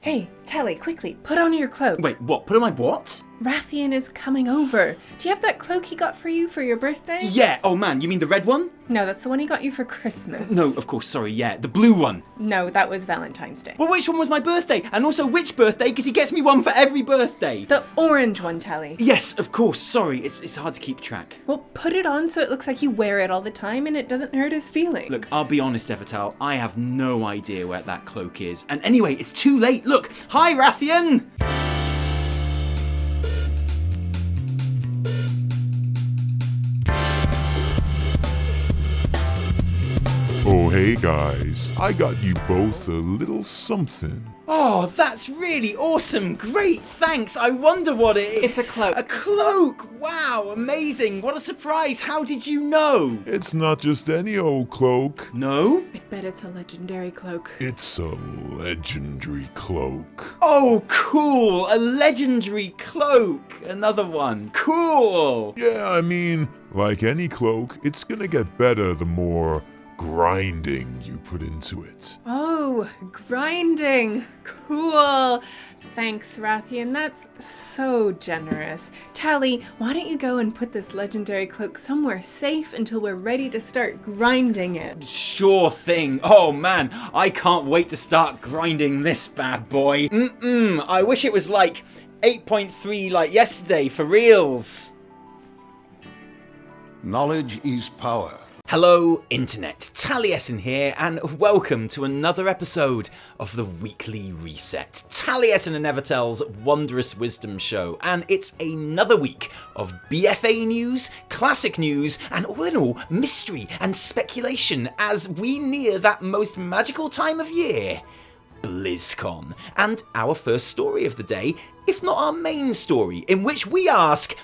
Hey, Tally, quickly, put on your cloak. Wait, what? Put on my what? Ratheon is coming over. Do you have that cloak he got for you for your birthday? Yeah, oh man, you mean the red one? No, that's the one he got you for Christmas. No, of course, sorry, yeah, the blue one. No, that was Valentine's Day. Well, which one was my birthday? And also which birthday? Because he gets me one for every birthday. The orange one, Tally. Yes, of course, sorry, it's hard to keep track. Well, put it on so it looks like you wear it all the time and it doesn't hurt his feelings. Look, I'll be honest, Evitel, I have no idea where that cloak is. And anyway, it's too late. Look, hi, Ratheon! Oh, hey guys, I got you both a little something. Oh, that's really awesome. Great, thanks. I wonder what it is. It's a cloak. A cloak! Wow, amazing. What a surprise. How did you know? It's not just any old cloak. No? I bet it's a legendary cloak. It's a legendary cloak. Oh, cool. A legendary cloak. Another one. Cool. Yeah, I mean, like any cloak, it's gonna get better the more grinding you put into it. Oh, grinding. Cool. Thanks, Ratheon. That's so generous. Tally, why don't you go and put this legendary cloak somewhere safe until we're ready to start grinding it? Sure thing. Oh man, I can't wait to start grinding this bad boy. I wish it was like 8.3 like yesterday for reals. Knowledge is power. Hello Internet, Taliesin here and welcome to another episode of the Weekly Reset, Taliesin and Evitel's Wondrous Wisdom Show, and it's another week of BFA news, classic news, and all in all, mystery and speculation as we near that most magical time of year, Blizzcon, and our first story of the day, if not our main story, in which we ask,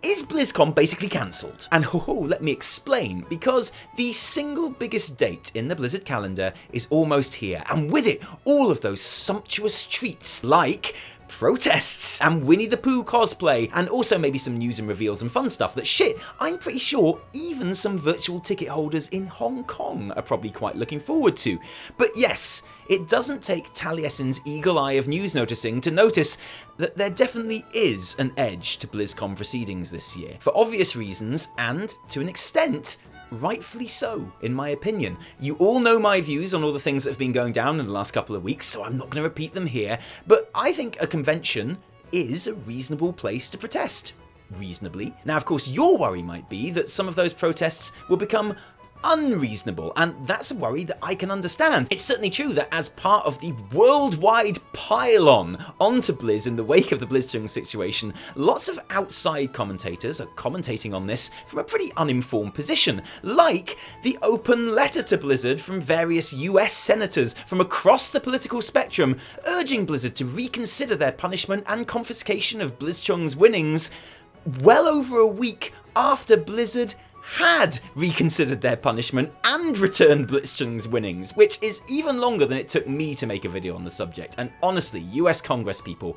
is BlizzCon basically cancelled? And let me explain, because the single biggest date in the Blizzard calendar is almost here, and with it, all of those sumptuous treats like protests and Winnie the Pooh cosplay, and also maybe some news and reveals and fun stuff that I'm pretty sure even some virtual ticket holders in Hong Kong are probably quite looking forward to. But yes, it doesn't take Taliesin's eagle eye of news noticing to notice that there definitely is an edge to BlizzCon proceedings this year, for obvious reasons and, to an extent, rightfully so, in my opinion. You all know my views on all the things that have been going down in the last couple of weeks, so I'm not going to repeat them here, but I think a convention is a reasonable place to protest. Reasonably. Now, of course, your worry might be that some of those protests will become unreasonable, and that's a worry that I can understand. It's certainly true that as part of the worldwide pile-on onto Blizz in the wake of the Blizzcon situation, lots of outside commentators are commentating on this from a pretty uninformed position, like the open letter to Blizzard from various US senators from across the political spectrum, urging Blizzard to reconsider their punishment and confiscation of Blizzcon's winnings well over a week after Blizzard had reconsidered their punishment and returned Blizzcon's winnings, which is even longer than it took me to make a video on the subject. And honestly, US Congress people,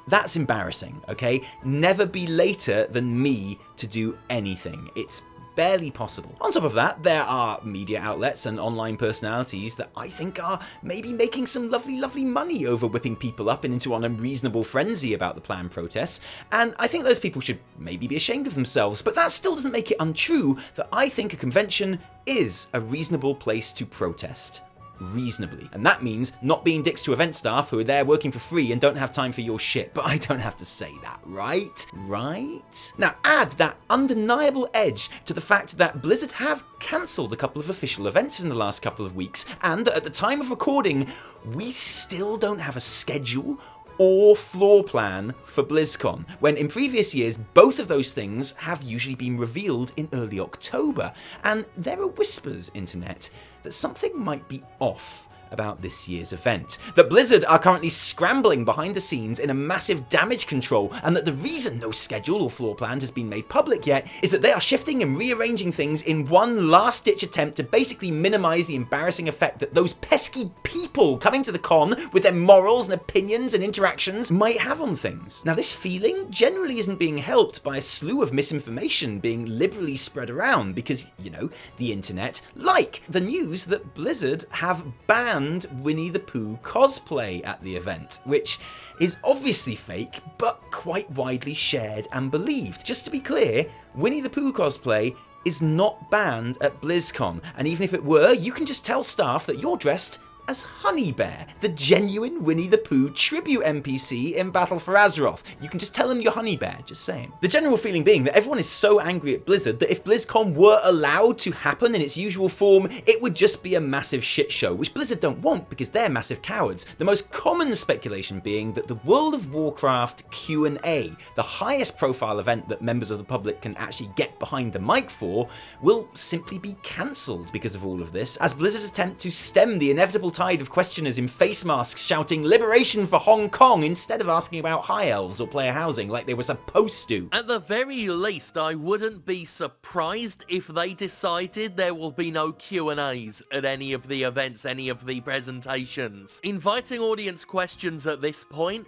that's embarrassing, okay? Never be later than me to do anything. It's barely possible. On top of that, there are media outlets and online personalities that I think are maybe making some lovely money over whipping people up into an unreasonable frenzy about the planned protests, and I think those people should maybe be ashamed of themselves, but that still doesn't make it untrue that I think a convention is a reasonable place to protest. Reasonably. And that means not being dicks to event staff who are there working for free and don't have time for your shit. But I don't have to say that, right? Right? Now add that undeniable edge to the fact that Blizzard have cancelled a couple of official events in the last couple of weeks, and that at the time of recording, we still don't have a schedule or floor plan for BlizzCon, when in previous years both of those things have usually been revealed in early October, and there are whispers, internet, that something might be off about this year's event. That Blizzard are currently scrambling behind the scenes in a massive damage control, and that the reason no schedule or floor plan has been made public yet is that they are shifting and rearranging things in one last-ditch attempt to basically minimize the embarrassing effect that those pesky people coming to the con with their morals and opinions and interactions might have on things. Now, this feeling generally isn't being helped by a slew of misinformation being liberally spread around because, you know, the internet, like the news that Blizzard have banned banned Winnie the Pooh cosplay at the event, which is obviously fake, but quite widely shared and believed. Just to be clear, Winnie the Pooh cosplay is not banned at BlizzCon, and even if it were, you can just tell staff that you're dressed as Honey Bear, the genuine Winnie the Pooh tribute NPC in Battle for Azeroth. You can just tell them you're Honey Bear, just saying. The general feeling being that everyone is so angry at Blizzard that if BlizzCon were allowed to happen in its usual form, it would just be a massive shit show, which Blizzard don't want because they're massive cowards. The most common speculation being that the World of Warcraft Q&A, the highest profile event that members of the public can actually get behind the mic for, will simply be cancelled because of all of this, as Blizzard attempt to stem the inevitable tide of questioners in face masks shouting liberation for Hong Kong instead of asking about high elves or player housing like they were supposed to. At the very least, I wouldn't be surprised if they decided there will be no Q&As at any of the events, any of the presentations. Inviting audience questions at this point?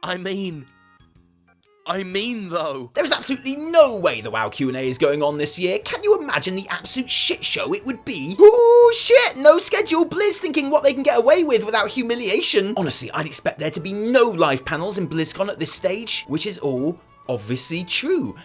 I mean though. There is absolutely no way the WoW Q&A is going on this year. Can you imagine the absolute shit show it would be? Ooh, shit, no schedule. Blizz thinking what they can get away with without humiliation. Honestly, I'd expect there to be no live panels in BlizzCon at this stage, which is all obviously true.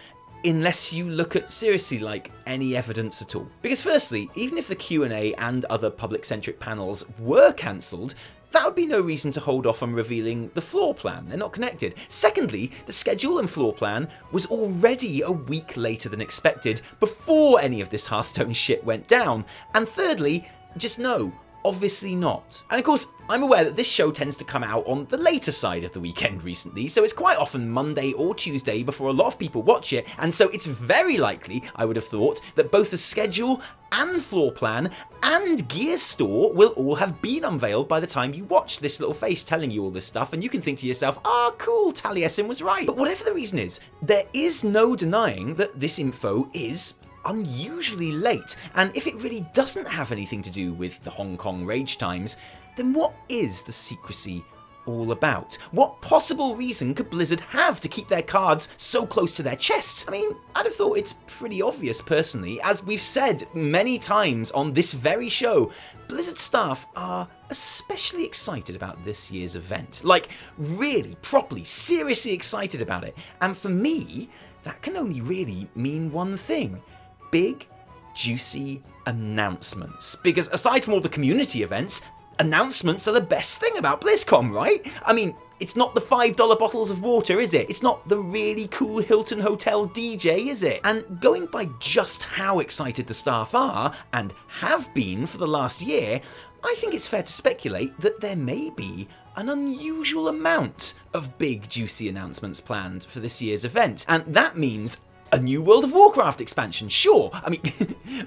Unless you look at, seriously, like, any evidence at all. Because firstly, even if the Q&A and other public-centric panels were cancelled, that would be no reason to hold off on revealing the floor plan. They're not connected. Secondly, the schedule and floor plan was already a week later than expected before any of this Hearthstone shit went down. And thirdly, just no, obviously not. And of course, I'm aware that this show tends to come out on the later side of the weekend recently, so it's quite often Monday or Tuesday before a lot of people watch it, and so it's very likely, I would have thought, that both the schedule and floor plan and gear store will all have been unveiled by the time you watch this little face telling you all this stuff, and you can think to yourself, cool, Taliesin was right. But whatever the reason is, there is no denying that this info is unusually late, and if it really doesn't have anything to do with the Hong Kong rage times, then what is the secrecy all about? What possible reason could Blizzard have to keep their cards so close to their chests? I mean, I'd have thought it's pretty obvious personally. As we've said many times on this very show, Blizzard staff are especially excited about this year's event. Like, really, properly, seriously excited about it. And for me, that can only really mean one thing: big, juicy announcements. Because aside from all the community events, announcements are the best thing about BlizzCon, right? I mean, it's not the $5 bottles of water, is it? It's not the really cool Hilton Hotel DJ, is it? And going by just how excited the staff are, and have been for the last year, I think it's fair to speculate that there may be an unusual amount of big, juicy announcements planned for this year's event. And that means a new World of Warcraft expansion, sure. I mean,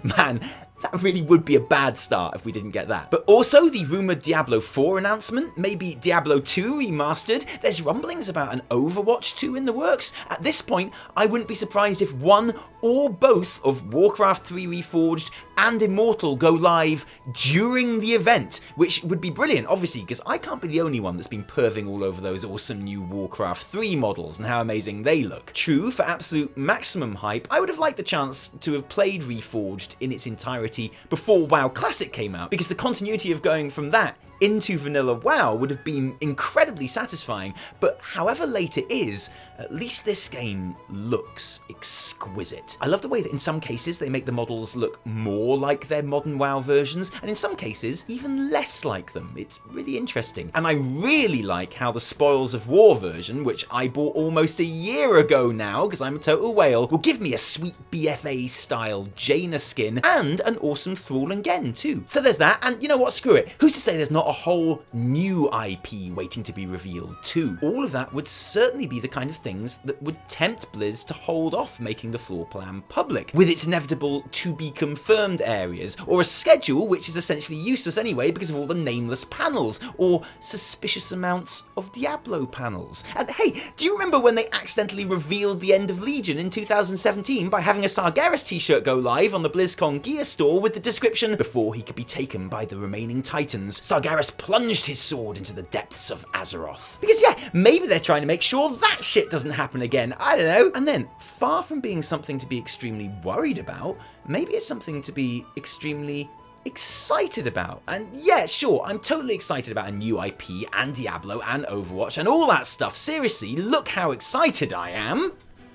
man, that really would be a bad start if we didn't get that. But also the rumoured Diablo 4 announcement, maybe Diablo 2 remastered. There's rumblings about an Overwatch 2 in the works. At this point, I wouldn't be surprised if one or both of Warcraft 3 Reforged and Immortal go live during the event, which would be brilliant, obviously, because I can't be the only one that's been perving all over those awesome new Warcraft 3 models and how amazing they look. True, for absolute maximum hype, I would have liked the chance to have played Reforged in its entirety before WoW Classic came out, because the continuity of going from that into vanilla WoW would have been incredibly satisfying. But however late it is, at least this game looks exquisite. I love the way that in some cases they make the models look more like their modern WoW versions, and in some cases even less like them. It's really interesting. And I really like how the Spoils of War version, which I bought almost a year ago now because I'm a total whale, will give me a sweet BFA style Jaina skin and an awesome Thrall and Gen too. So there's that, and you know what, screw it. Who's to say there's not a whole new IP waiting to be revealed too? All of that would certainly be the kind of things that would tempt Blizz to hold off making the floor plan public, with its inevitable to be confirmed areas, or a schedule which is essentially useless anyway because of all the nameless panels, or suspicious amounts of Diablo panels. And hey, do you remember when they accidentally revealed the end of Legion in 2017 by having a Sargeras t-shirt go live on the BlizzCon gear store with the description, "Before he could be taken by the remaining Titans, Sargeras plunged his sword into the depths of Azeroth." Because yeah, maybe they're trying to make sure that shit doesn't happen again, I don't know. And then, far from being something to be extremely worried about, maybe it's something to be extremely excited about. And yeah, sure, I'm totally excited about a new IP and Diablo and Overwatch and all that stuff. Seriously, look how excited I am.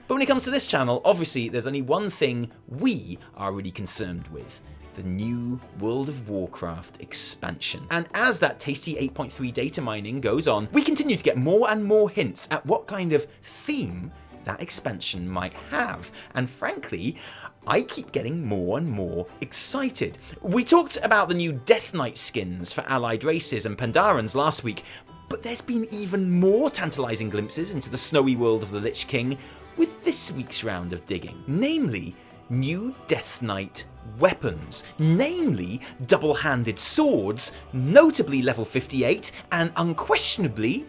But when it comes to this channel, obviously there's only one thing we are really concerned with: the new World of Warcraft expansion. And as that tasty 8.3 data mining goes on, we continue to get more and more hints at what kind of theme that expansion might have. And frankly, I keep getting more and more excited. We talked about the new Death Knight skins for allied races and Pandarans last week, but there's been even more tantalizing glimpses into the snowy world of the Lich King with this week's round of digging. Namely, new Death Knight weapons, namely double-handed swords, notably level 58, and unquestionably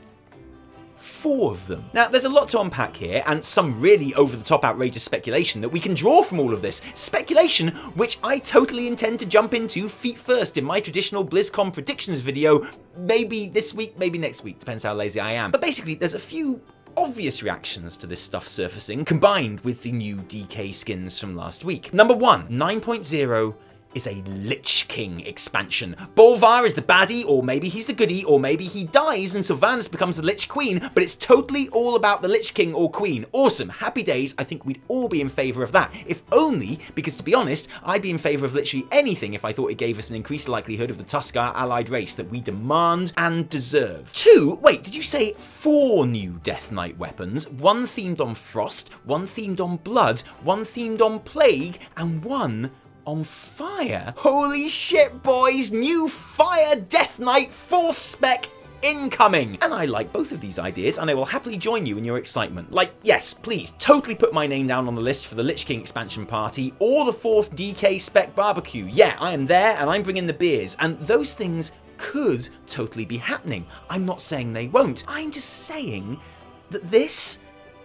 4 of them. Now, there's a lot to unpack here, and some really over-the-top outrageous speculation that we can draw from all of this. Speculation which I totally intend to jump into feet first in my traditional BlizzCon predictions video, maybe this week, maybe next week, depends how lazy I am. But basically, there's a few obvious reactions to this stuff surfacing, combined with the new DK skins from last week. Number 1, 9.0 is a Lich King expansion. Bolvar is the baddie, or maybe he's the goodie, or maybe he dies and Sylvanas becomes the Lich Queen, but it's totally all about the Lich King or Queen. Awesome, happy days. I think we'd all be in favour of that, if only because, to be honest, I'd be in favour of literally anything if I thought it gave us an increased likelihood of the Tuskar allied race that we demand and deserve. 2, wait, did you say 4 new Death Knight weapons? 1 themed on Frost, 1 themed on Blood, 1 themed on Plague, and 1 on Fire? Holy shit, boys! New Fire Death Knight 4th spec incoming! And I like both of these ideas, and I will happily join you in your excitement. Like, yes, please, totally put my name down on the list for the Lich King expansion party, or the 4th DK spec barbecue. Yeah, I am there, and I'm bringing the beers, and those things could totally be happening. I'm not saying they won't. I'm just saying that this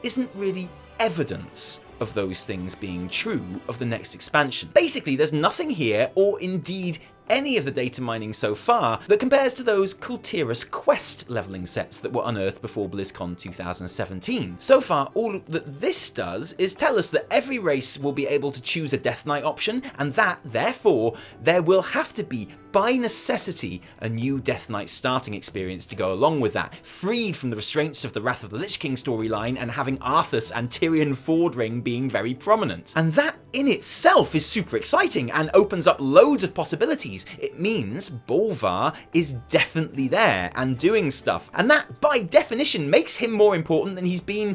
isn't really evidence of those things being true of the next expansion. Basically, there's nothing here, or indeed any of the data mining so far, that compares to those Kultiras quest leveling sets that were unearthed before BlizzCon 2017. So far, all that this does is tell us that every race will be able to choose a Death Knight option, and that, therefore, there will have to be, by necessity, a new Death Knight starting experience to go along with that, freed from the restraints of the Wrath of the Lich King storyline and having Arthas and Tyrion Fordring being very prominent. And that in itself is super exciting and opens up loads of possibilities. It means Bolvar is definitely there and doing stuff, and that by definition makes him more important than he's been,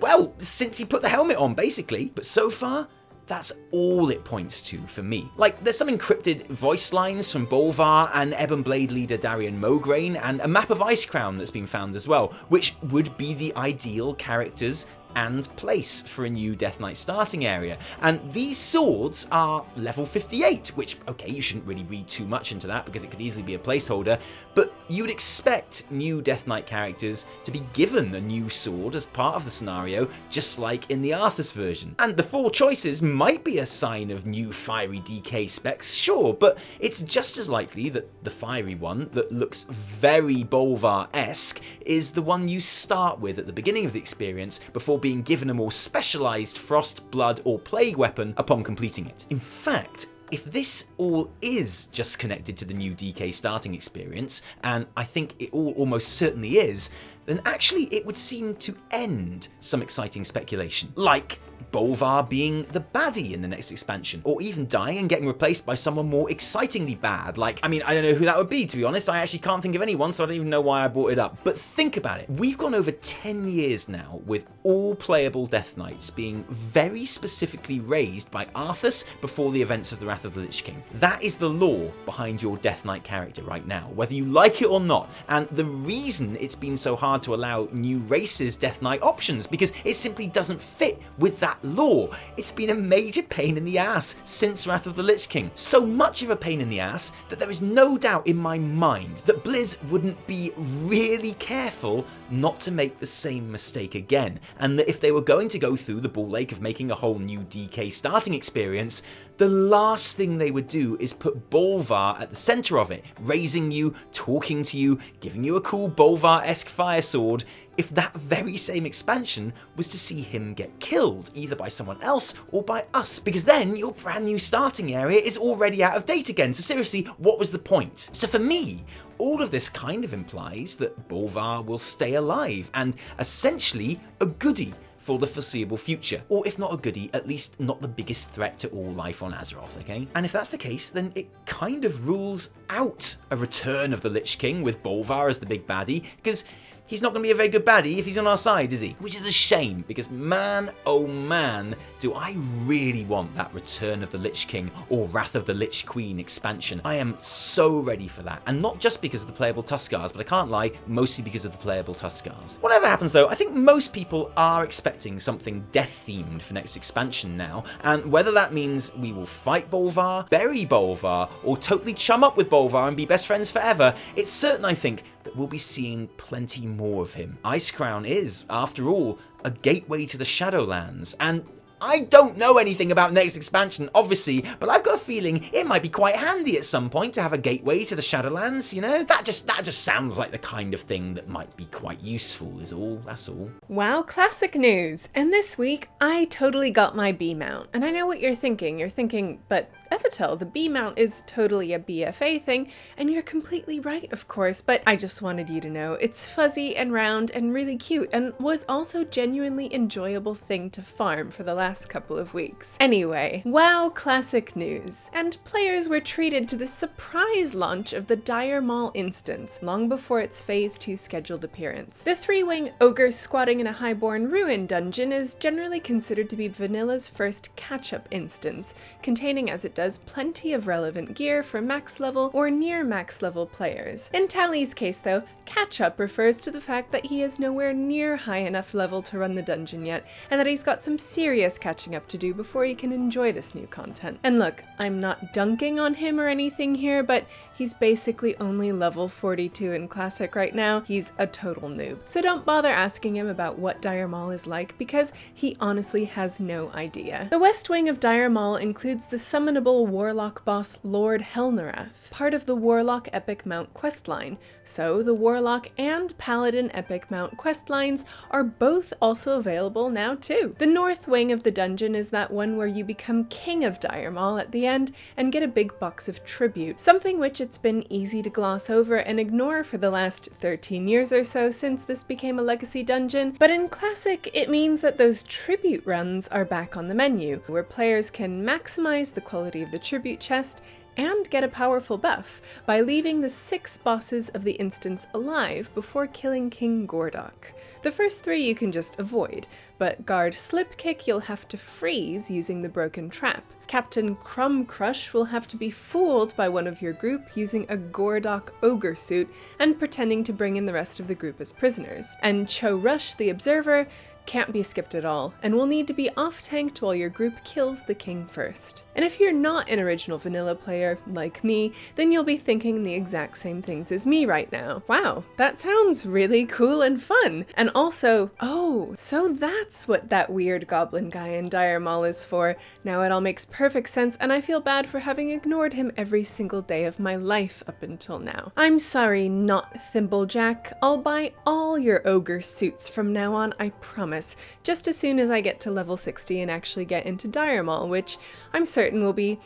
well, since he put the helmet on, basically. But so far, that's all it points to for me. Like, there's some encrypted voice lines from Bolvar and Ebon Blade leader Darian Mograine, and a map of Icecrown that's been found as well, which would be the ideal characters and place for a new Death Knight starting area. And these swords are level 58, which, okay, you shouldn't really read too much into that because it could easily be a placeholder, but you would expect new Death Knight characters to be given a new sword as part of the scenario, just like in the Arthas version. And the 4 choices might be a sign of new fiery DK specs, sure, but it's just as likely that the fiery one that looks very Bolvar-esque is the one you start with at the beginning of the experience before being given a more specialised Frost, Blood or Plague weapon upon completing it. In fact, if this all is just connected to the new DK starting experience, and I think it all almost certainly is, then actually it would seem to end some exciting speculation, like Bolvar being the baddie in the next expansion, or even dying and getting replaced by someone more excitingly bad. Like, I mean, I don't know who that would be, to be honest. I actually can't think of anyone, so I don't even know why I brought it up. But think about it. We've gone over 10 years now with all playable Death Knights being very specifically raised by Arthas before the events of the Wrath of the Lich King. That is the lore behind your Death Knight character right now, whether you like it or not. And the reason it's been so hard to allow new races Death Knight options, because it simply doesn't fit with that lore. It's been a major pain in the ass since Wrath of the Lich King. So much of a pain in the ass that there is no doubt in my mind that Blizz wouldn't be really careful not to make the same mistake again, and that if they were going to go through the ball ache of making a whole new DK starting experience, the last thing they would do is put Bolvar at the centre of it, raising you, talking to you, giving you a cool Bolvar-esque fire sword if that very same expansion was to see him get killed, either by someone else or by us, because then your brand new starting area is already out of date again. So seriously, what was the point? So for me, all of this kind of implies that Bolvar will stay alive and essentially a goodie for the foreseeable future. Or if not a goodie, at least not the biggest threat to all life on Azeroth, okay? And if that's the case, then it kind of rules out a return of the Lich King with Bolvar as the big baddie, because he's not going to be a very good baddie if he's on our side, is he? Which is a shame, because man, oh man, do I really want that Return of the Lich King or Wrath of the Lich Queen expansion. I am so ready for that, and not just because of the playable Tuskars, but I can't lie, mostly because of the playable Tuskars. Whatever happens though, I think most people are expecting something death-themed for next expansion now, and whether that means we will fight Bolvar, bury Bolvar, or totally chum up with Bolvar and be best friends forever, it's certain, I think, that we'll be seeing plenty more of him. Icecrown is, after all, a gateway to the Shadowlands, and I don't know anything about next expansion, obviously, but I've got a feeling it might be quite handy at some point to have a gateway to the Shadowlands, you know? That just sounds like the kind of thing that might be quite useful is all, that's all. WoW Classic news! And this week, I totally got my B mount. And I know what you're thinking. You're thinking, but Evitel, the B mount is totally a BFA thing, and you're completely right, of course, but I just wanted you to know it's fuzzy and round and really cute, and was also genuinely enjoyable thing to farm for the last couple of weeks. Anyway, WoW Classic news. And players were treated to the surprise launch of the Dire Maul instance, long before its Phase 2 scheduled appearance. The 3-wing ogre squatting in a highborn ruin dungeon is generally considered to be Vanilla's first catch-up instance, containing as it does plenty of relevant gear for max level or near max level players. In Talie's case though, catch-up refers to the fact that he is nowhere near high enough level to run the dungeon yet, and that he's got some serious catching up to do before he can enjoy this new content. And look, I'm not dunking on him or anything here, but he's basically only level 42 in Classic right now. He's a total noob. So don't bother asking him about what Dire Maul is like, because he honestly has no idea. The West Wing of Dire Maul includes the summonable Warlock boss Lord Helnerath, part of the Warlock Epic Mount questline. So the Warlock and Paladin Epic Mount questlines are both also available now too. The North Wing of the dungeon is that one where you become King of Dire Maul at the end and get a big box of tribute, something which it's been easy to gloss over and ignore for the last 13 years or so since this became a legacy dungeon. But in Classic, it means that those tribute runs are back on the menu, where players can maximize the quality of the tribute chest and get a powerful buff by leaving the 6 bosses of the instance alive before killing King Gordok. The first 3 you can just avoid, but Guard Slipkick you'll have to freeze using the Broken Trap. Captain Crumb Crush will have to be fooled by one of your group using a Gordok ogre suit and pretending to bring in the rest of the group as prisoners. And Cho Rush the Observer can't be skipped at all, and will need to be off-tanked while your group kills the king first. And if you're not an original vanilla player, like me, then you'll be thinking the exact same things as me right now. Wow, that sounds really cool and fun! And also, oh, so that's what that weird goblin guy in Dire Maul is for. Now it all makes perfect sense, and I feel bad for having ignored him every single day of my life up until now. I'm sorry, not Thimblejack. I'll buy all your ogre suits from now on, I promise. Just as soon as I get to level 60 and actually get into Dire Maul, which I'm certain will be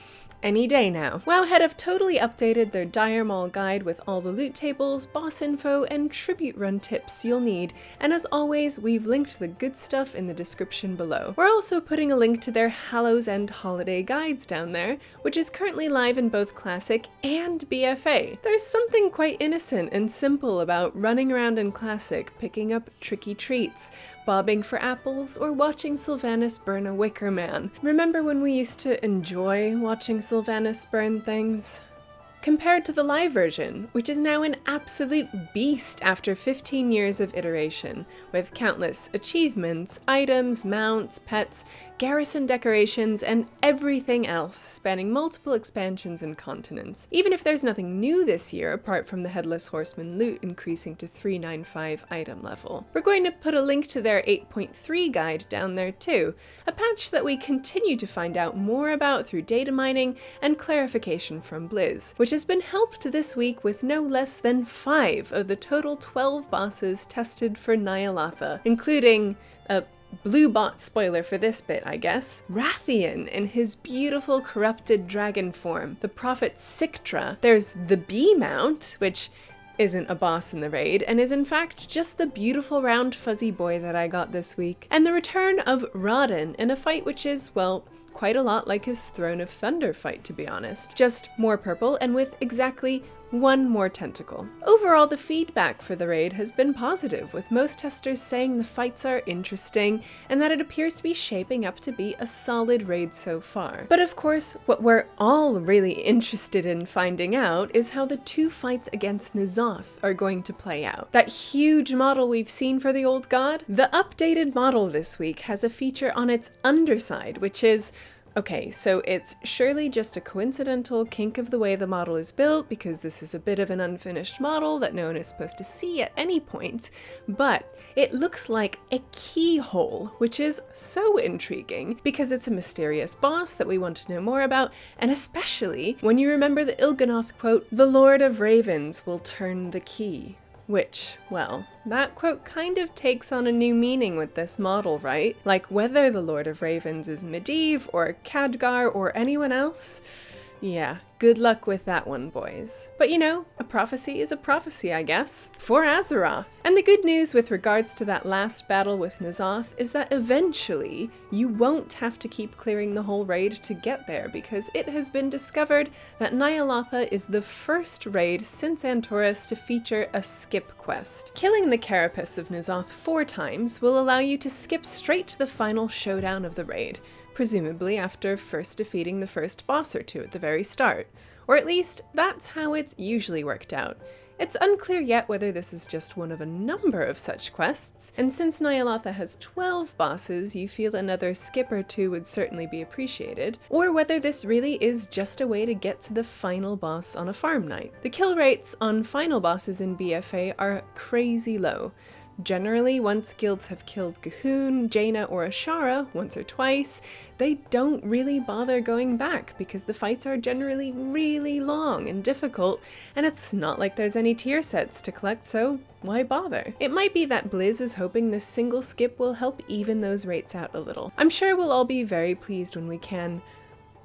any day now. Wowhead have totally updated their Dire Maul guide with all the loot tables, boss info, and tribute run tips you'll need, and as always, we've linked the good stuff in the description below. We're also putting a link to their Hallow's End holiday guides down there, which is currently live in both Classic and BFA. There's something quite innocent and simple about running around in Classic, picking up tricky treats, bobbing for apples, or watching Sylvanas burn a wicker man. Remember when we used to enjoy watching Sylvanas burn things? Compared to the live version, which is now an absolute beast after 15 years of iteration, with countless achievements, items, mounts, pets, garrison decorations, and everything else, spanning multiple expansions and continents. Even if there's nothing new this year, apart from the Headless Horseman loot increasing to 395 item level. We're going to put a link to their 8.3 guide down there too, a patch that we continue to find out more about through data mining and clarification from Blizz, which which has been helped this week with no less than 5 of the total 12 bosses tested for Ny'alotha, including a blue bot spoiler for this bit, I guess, Ratheon in his beautiful corrupted dragon form, the prophet Siktra. There's the bee mount, which isn't a boss in the raid, and is in fact just the beautiful round fuzzy boy that I got this week. And the return of Ratheon in a fight which is, well, quite a lot like his Throne of Thunder fight, to be honest. Just more purple and with exactly 1 more tentacle. Overall, the feedback for the raid has been positive, with most testers saying the fights are interesting and that it appears to be shaping up to be a solid raid so far. But of course, what we're all really interested in finding out is how the 2 fights against Ny'alotha are going to play out. That huge model we've seen for the old god? The updated model this week has a feature on its underside, which is, okay, so it's surely just a coincidental kink of the way the model is built, because this is a bit of an unfinished model that no one is supposed to see at any point, but it looks like a keyhole, which is so intriguing because it's a mysterious boss that we want to know more about, and especially when you remember the Il'gynoth quote, "The Lord of Ravens will turn the key." Which, well, that quote kind of takes on a new meaning with this model, right? Like whether the Lord of Ravens is Medivh or Khadgar or anyone else? Yeah, good luck with that one, boys. But you know, a prophecy is a prophecy, I guess, for Azeroth. And the good news with regards to that last battle with Ny'alotha is that eventually you won't have to keep clearing the whole raid to get there, because it has been discovered that Ny'alotha is the first raid since Antorus to feature a skip quest. Killing the carapace of Ny'alotha 4 times will allow you to skip straight to the final showdown of the raid, presumably after first defeating the first boss or 2 at the very start. Or at least, that's how it's usually worked out. It's unclear yet whether this is just one of a number of such quests, and since Ny'alotha has 12 bosses, you feel another skip or 2 would certainly be appreciated, or whether this really is just a way to get to the final boss on a farm night. The kill rates on final bosses in BFA are crazy low. Generally, once guilds have killed G'huun, Jaina, or Ashara once or twice, they don't really bother going back because the fights are generally really long and difficult, and it's not like there's any tier sets to collect, so why bother? It might be that Blizz is hoping this single skip will help even those rates out a little. I'm sure we'll all be very pleased when we can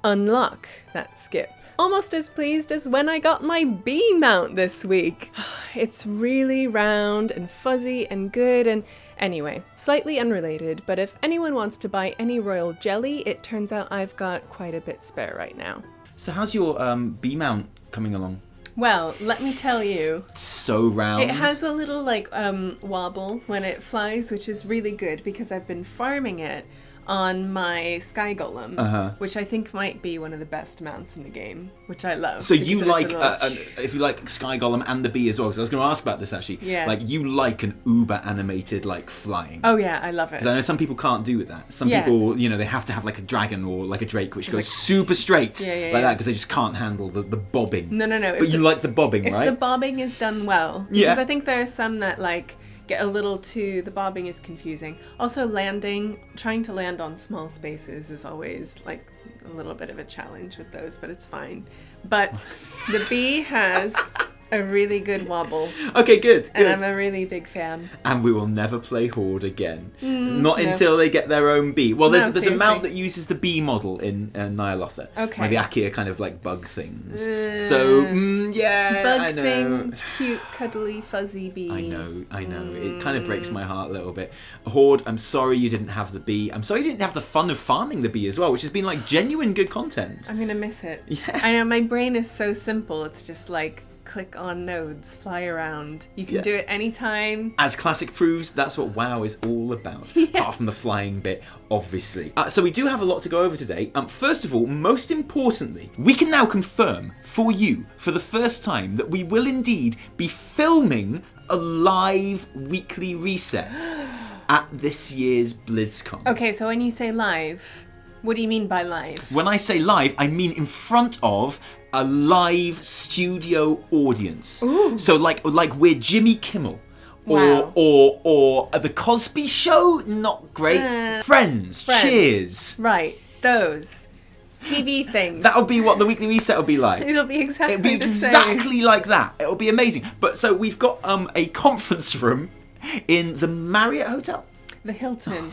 unlock that skip. Almost as pleased as when I got my bee mount this week. It's really round and fuzzy and good, and anyway, slightly unrelated, but if anyone wants to buy any royal jelly, it turns out I've got quite a bit spare right now. So how's your bee mount coming along? Well, let me tell you. It's so round. It has a little wobble when it flies, which is really good because I've been farming it on my Sky Golem, which I think might be one of the best mounts in the game, which I love. So you like, if you like Sky Golem and the bee as well, because I was going to ask about this actually. Yeah. Like, you like an uber animated, like, flying. Oh yeah, I love it. Because I know some people can't do that. Some people, you know, they have to have like a dragon or like a drake, which goes super straight like that, because they just can't handle the bobbing. No. But you like the bobbing, right? If the bobbing is done well. Because I think there are some that, like, get a little too, the bobbing is confusing. Also trying to land on small spaces is always like a little bit of a challenge with those, but it's fine. But the bee has a really good wobble. Okay, good. And I'm a really big fan. And we will never play Horde again. Not until they get their own bee. Well, there's a mount that uses the bee model in Ny'alotha. Okay. Where the Aki are kind of like bug things. So, bug I know. Thing, cute, cuddly, fuzzy bee. I know. It kind of breaks my heart a little bit. Horde, I'm sorry you didn't have the bee. I'm sorry you didn't have the fun of farming the bee as well, which has been like genuine good content. I'm gonna miss it. Yeah. I know, my brain is so simple. It's just like, click on nodes, fly around. You can do it anytime. As Classic proves, that's what WoW is all about. Apart from the flying bit, obviously. So we do have a lot to go over today. First of all, most importantly, we can now confirm for you, for the first time, that we will indeed be filming a live weekly reset at this year's Blizzcon. Okay, so when you say live, what do you mean by live? When I say live, I mean in front of a live studio audience. Ooh. So like we're Jimmy Kimmel. Wow. Or The Cosby Show, not great. Friends, cheers. Right, those. TV things. That'll be what the weekly reset will be like. It'll be exactly It'll be the same. exactly like that. It'll be amazing. But so we've got a conference room in the Marriott Hotel. The Hilton.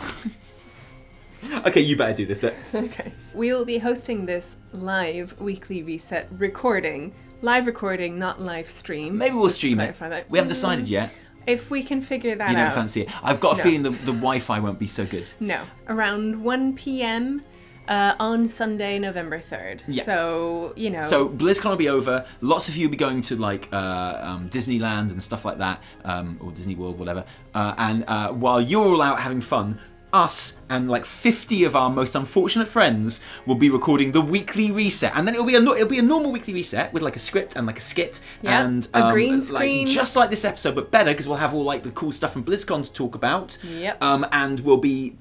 Okay, you better do this bit. Okay. We will be hosting this live weekly reset recording. Live recording, not live stream. Maybe we'll stream it. clarify that. We haven't decided yet. If we can figure that out. You don't fancy it. I've got a No. feeling the Wi-Fi won't be so good. No. Around 1 p.m. On Sunday, November 3rd. Yeah. So, you know. So BlizzCon will be over. Lots of you will be going to like Disneyland and stuff like that, or Disney World, whatever. And while you're all out having fun, us and like 50 of our most unfortunate friends will be recording the weekly reset, and then it'll be a normal weekly reset with like a script and like a skit, Yeah, and a green like, screen, just like this episode, but better because we'll have all like the cool stuff from BlizzCon to talk about. Yep. And we'll be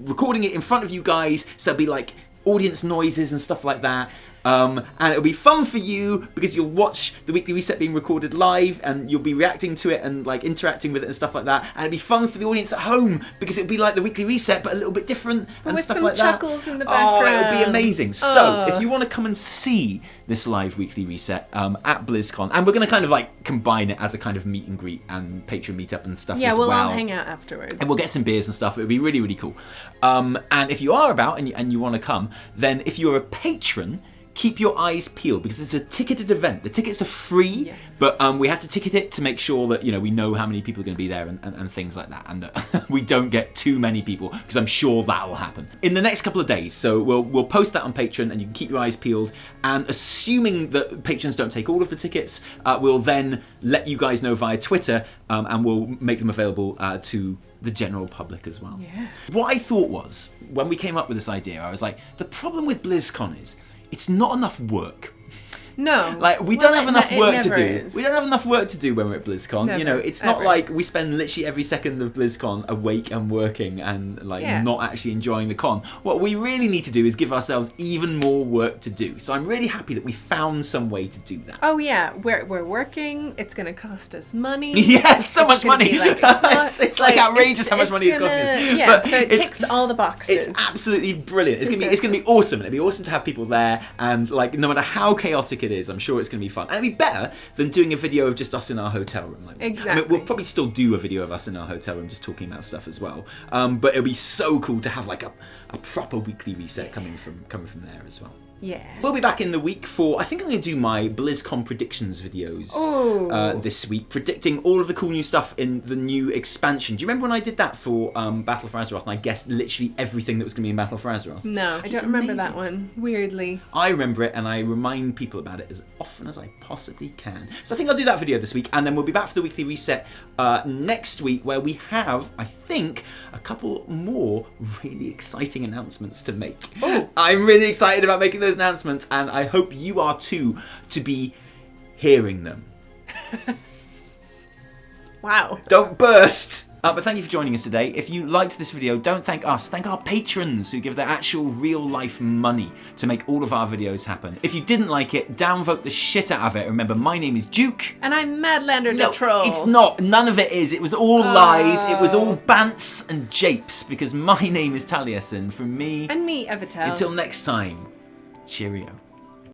recording it in front of you guys, so there'll be like audience noises and stuff like that. And it'll be fun for you because you'll watch the weekly reset being recorded live and you'll be reacting to it and like interacting with it and stuff like that. And it'll be fun for the audience at home because it'll be like the weekly reset but a little bit different and with stuff some like that. chuckles in the Oh, background. it'll be amazing. So if you want to come and see this live weekly reset at BlizzCon, and we're going to kind of like combine it as a kind of meet and greet and Patreon meetup and stuff as well. Yeah, we'll all hang out afterwards. And we'll get some beers and stuff. It'll be really, really cool. And if you are about and you want to come, then if you're a patron, keep your eyes peeled because it's a ticketed event. The tickets are free, Yes. but we have to ticket it to make sure that we know how many people are going to be there and things like that, and that we don't get too many people because I'm sure that will happen in the next couple of days. So we'll post that on Patreon, and you can keep your eyes peeled. And assuming that patrons don't take all of the tickets, we'll then let you guys know via Twitter, and we'll make them available to the general public as well. Yeah. What I thought was, when we came up with this idea, I was like, the problem with BlizzCon is it's not enough work. No. Like, we don't have enough work to never do. is. We don't have enough work to do when we're at BlizzCon. Never, It's not ever. like we spend literally every second of BlizzCon awake and working and like Yeah. not actually enjoying the con. What we really need to do is give ourselves even more work to do. So I'm really happy that we found some way to do that. Oh yeah, we're working. It's gonna cost us money. Yeah, so It's much gonna money. be, like, it's like outrageous how much money it's costing us. Yeah, But so it it's- ticks all the boxes. It's absolutely brilliant. It's gonna be awesome. It'll be awesome to have people there, and like no matter how chaotic it is, I'm sure it's gonna be fun. And it'll be better than doing a video of just us in our hotel room. Like, I mean, Exactly. we'll probably still do a video of us in our hotel room just talking about stuff as well. But it'll be so cool to have like a proper weekly reset coming from there as well. Yeah. We'll be back in the week for, I think I'm going to do my BlizzCon predictions videos this week, predicting all of the cool new stuff in the new expansion. Do you remember when I did that for Battle for Azeroth and I guessed literally everything that was going to be in Battle for Azeroth? No, I It's don't remember that amazing. one. Weirdly. I remember it and I remind people about it as often as I possibly can. So I think I'll do that video this week, and then we'll be back for the weekly reset next week, where we have, I think, a couple more really exciting announcements to make. Oh. I'm really excited about making those announcements, and I hope you are too, to be hearing them. Wow. Don't burst! But thank you for joining us today. If you liked this video, don't thank us. Thank our patrons who give their actual real-life money to make all of our videos happen. If you didn't like it, downvote the shit out of it. Remember, my name is Duke. And I'm Madlander the Troll. It's not. None of it is. It was all lies. It was all bants and japes, because my name is Taliesin. From me, And me, Evitel. until next time, cheerio.